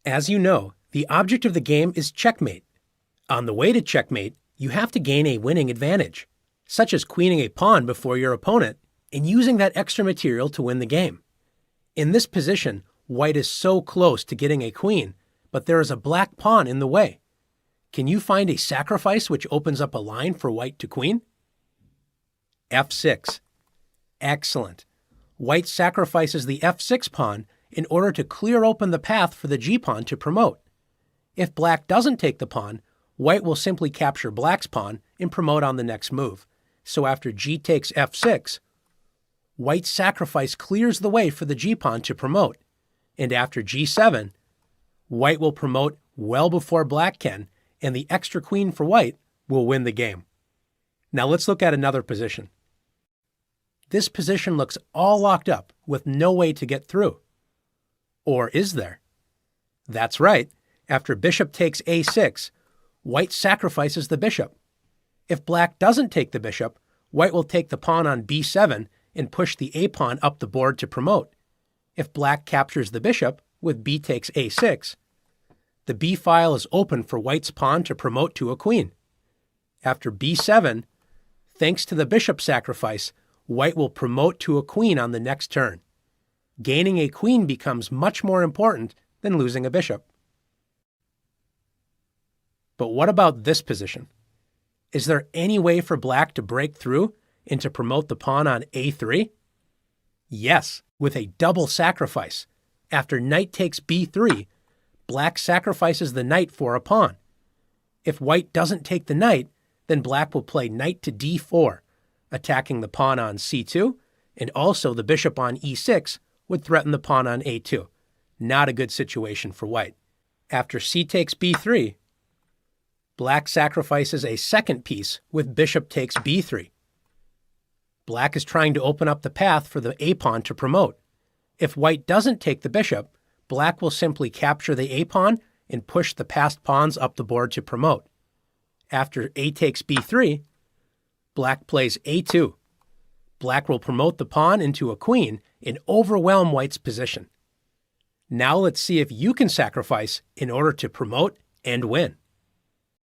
As you know, the object of the game is checkmate. On the way to checkmate, you have to gain a winning advantage, such as queening a pawn before your opponent and using that extra material to win the game. In this position, white is so close to getting a queen, but there is a black pawn in the way. Can you find a sacrifice which opens up a line for white to queen? f6. Excellent. White sacrifices the f6 pawn in order to clear open the path for the g-pawn to promote. If black doesn't take the pawn, white will simply capture black's pawn and promote on the next move. So after g takes f6, white's sacrifice clears the way for the g-pawn to promote. And after g7, white will promote well before black can, and the extra queen for white will win the game. Now let's look at another position. This position looks all locked up with no way to get through. Or is there? That's right. After bishop takes a6, white sacrifices the bishop. If black doesn't take the bishop, white will take the pawn on b7 and push the a-pawn up the board to promote. If black captures the bishop with b takes a6, the b file is open for white's pawn to promote to a queen. After b7, thanks to the bishop sacrifice, white will promote to a queen on the next turn. Gaining a queen becomes much more important than losing a bishop. But what about this position? Is there any way for black to break through and to promote the pawn on a3? Yes, with a double sacrifice. After knight takes b3, black sacrifices the knight for a pawn. If white doesn't take the knight, then black will play knight to d4, attacking the pawn on c2, and also the bishop on e6 would threaten the pawn on a2. Not a good situation for white. After c takes b3, black sacrifices a second piece with bishop takes b3. Black is trying to open up the path for the a-pawn to promote. If white doesn't take the bishop, black will simply capture the a-pawn and push the passed pawns up the board to promote. After a takes b3, black plays a2. Black will promote the pawn into a queen and overwhelm white's position. Now let's see if you can sacrifice in order to promote and win.